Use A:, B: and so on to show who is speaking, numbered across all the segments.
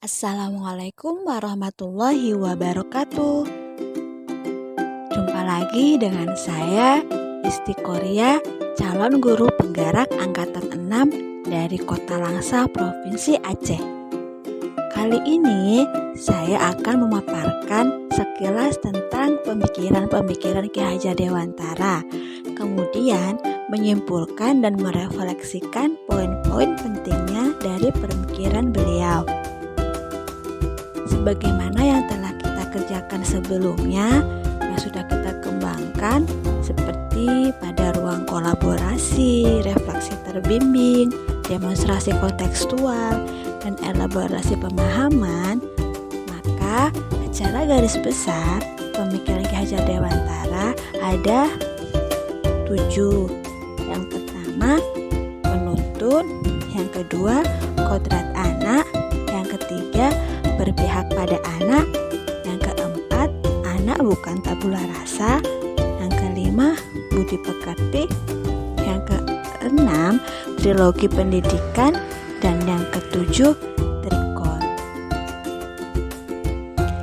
A: Assalamualaikum warahmatullahi wabarakatuh. Jumpa lagi dengan saya, Isti Korea, calon guru penggerak angkatan 6 dari Kota Langsa, Provinsi Aceh. Kali ini saya akan memaparkan sekilas tentang pemikiran-pemikiran Ki Hajar Dewantara, kemudian menyimpulkan dan merefleksikan poin-poin pentingnya dari pemikiran beliau. Sebagaimana yang telah kita kerjakan sebelumnya, yang sudah kita kembangkan seperti pada ruang kolaborasi, refleksi terbimbing, demonstrasi kontekstual, dan elaborasi pemahaman, maka secara garis besar pemikiran Ki Hajar Dewantara ada 7. Yang pertama, menuntun. Yang kedua, kodrat anak. Yang ketiga, berpihak pada anak. Yang keempat, anak bukan tabula rasa. Yang kelima, budi pekerti. Yang keenam, trilogi pendidikan. Dan yang ketujuh, trikon.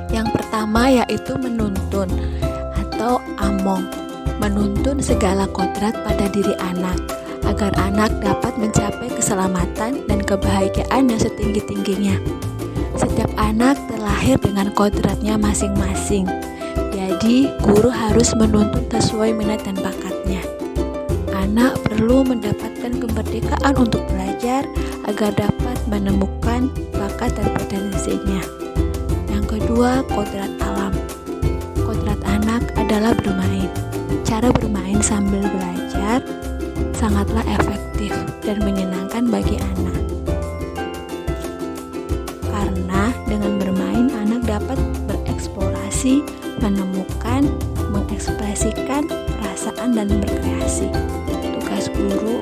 A: Yang pertama yaitu menuntun atau among, menuntun segala kodrat pada diri anak agar anak dapat mencapai keselamatan dan kebahagiaan yang setinggi-tingginya. Setiap anak terlahir dengan kodratnya masing-masing. Jadi, guru harus menuntun sesuai minat dan bakatnya. Anak perlu mendapatkan kemerdekaan untuk belajar agar dapat menemukan bakat dan potensinya. Yang kedua, kodrat alam. Kodrat anak adalah bermain. Cara bermain sambil belajar sangatlah efektif dan menyenangkan bagi anak. Karena dengan bermain anak dapat bereksplorasi, menemukan, mengekspresikan perasaan dan berkreasi. Tugas guru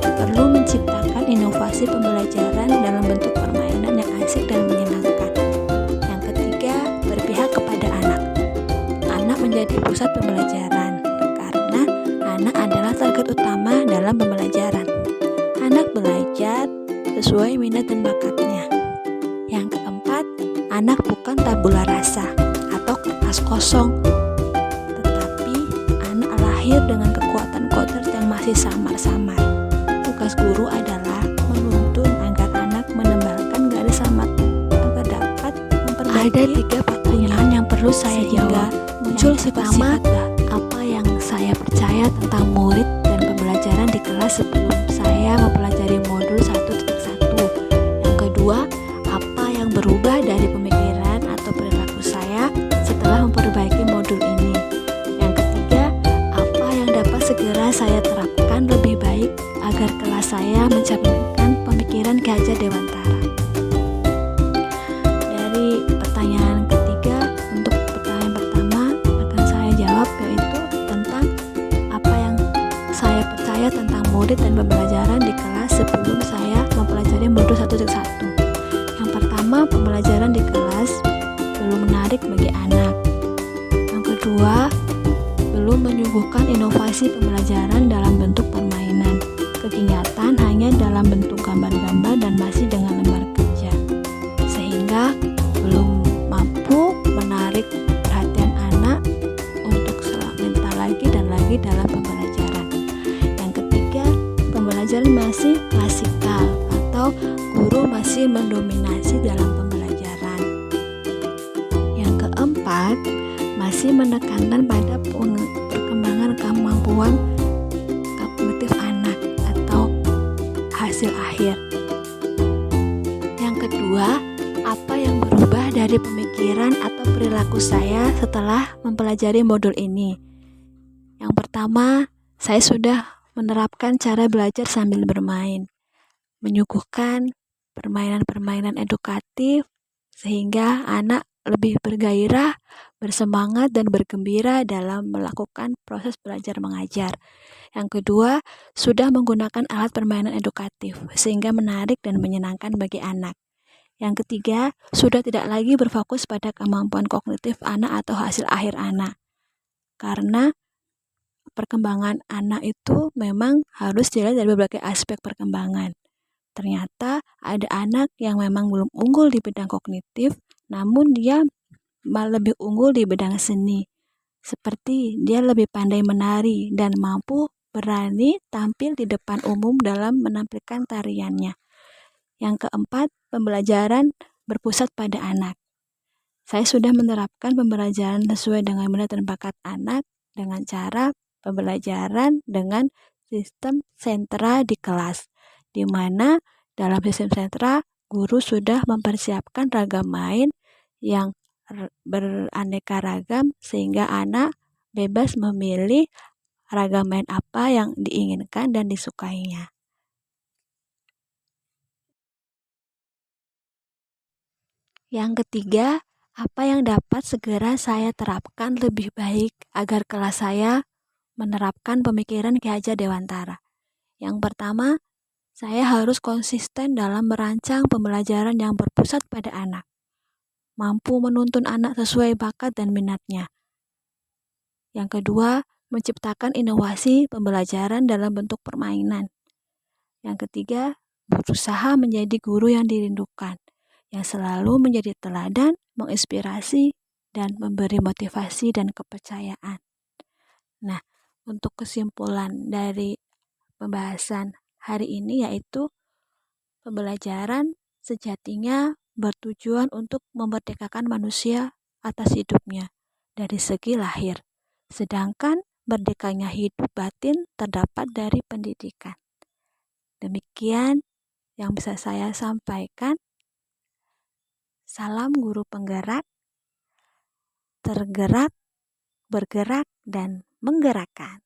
A: perlu menciptakan inovasi pembelajaran dalam bentuk permainan yang asik dan menyenangkan. Yang ketiga, berpihak kepada anak. Anak menjadi pusat pembelajaran karena anak adalah target utama dalam pembelajaran. Anak belajar sesuai minat dan bakatnya. Yang keempat, anak bukan tabula rasa atau kertas kosong, tetapi anak lahir dengan kekuatan kodrat yang masih samar-samar. Tugas guru adalah menuntun agar anak menebalkan garis samar agar dapat memperbaiki. Ada 3 pertanyaan yang perlu saya jawab. Muncul sifat-sifat apa yang saya percaya tentang murid dan pembelajaran di kelas sebelum saya mempelajari modul 1.1. Yang kedua, apa yang berubah dari pemikiran atau perilaku saya setelah memperbaiki modul ini. Yang ketiga, apa yang dapat segera saya terapkan lebih baik agar kelas saya mencerminkan pemikiran Ki Hajar Dewantara. Dari pertanyaan ketiga, untuk pertanyaan pertama akan saya jawab, yaitu tentang apa yang saya percaya tentang murid dan pembelajaran di kelas sebelum saya mempelajari modul 1.1. Yang pertama, pembelajaran di kelas belum menarik bagi anak. Yang kedua, belum menyuguhkan inovasi pembelajaran dalam bentuk permainan. Kegiatan hanya dalam bentuk gambar-gambar dan masih dengan lembar kerja, sehingga belum mampu menarik perhatian anak untuk selanjutnya lagi dan lagi dalam pembelajaran. Yang ketiga, pembelajaran masih klasikal atau guru masih mendominasi dalam pembelajaran. Yang keempat, masih menekankan pada perkembangan kemampuan kognitif anak atau hasil akhir. Yang kedua, apa yang berubah dari pemikiran atau perilaku saya setelah mempelajari modul ini? Yang pertama, saya sudah menerapkan cara belajar sambil bermain, menyuguhkan permainan-permainan edukatif sehingga anak lebih bergairah, bersemangat, dan bergembira dalam melakukan proses belajar mengajar. Yang kedua, sudah menggunakan alat permainan edukatif sehingga menarik dan menyenangkan bagi anak. Yang ketiga, sudah tidak lagi berfokus pada kemampuan kognitif anak atau hasil akhir anak. Karena perkembangan anak itu memang harus dilihat dari berbagai aspek perkembangan. Ternyata ada anak yang memang belum unggul di bidang kognitif, namun dia malah lebih unggul di bidang seni. Seperti dia lebih pandai menari dan mampu berani tampil di depan umum dalam menampilkan tariannya. Yang keempat, pembelajaran berpusat pada anak. Saya sudah menerapkan pembelajaran sesuai dengan minat dan bakat anak dengan cara pembelajaran dengan sistem sentra di kelas, di mana dalam sistem sentra guru sudah mempersiapkan ragam main yang beraneka ragam sehingga anak bebas memilih ragam main apa yang diinginkan dan disukainya. Yang ketiga, apa yang dapat segera saya terapkan lebih baik agar kelas saya menerapkan pemikiran Ki Hajar Dewantara? Yang pertama, saya harus konsisten dalam merancang pembelajaran yang berpusat pada anak, mampu menuntun anak sesuai bakat dan minatnya. Yang kedua, menciptakan inovasi pembelajaran dalam bentuk permainan. Yang ketiga, berusaha menjadi guru yang dirindukan, yang selalu menjadi teladan, menginspirasi, dan memberi motivasi dan kepercayaan. Nah, untuk kesimpulan dari pembahasan hari ini yaitu pembelajaran sejatinya bertujuan untuk memerdekakan manusia atas hidupnya dari segi lahir, sedangkan merdekanya hidup batin terdapat dari pendidikan. Demikian yang bisa saya sampaikan. Salam guru penggerak, tergerak, bergerak, dan menggerakkan.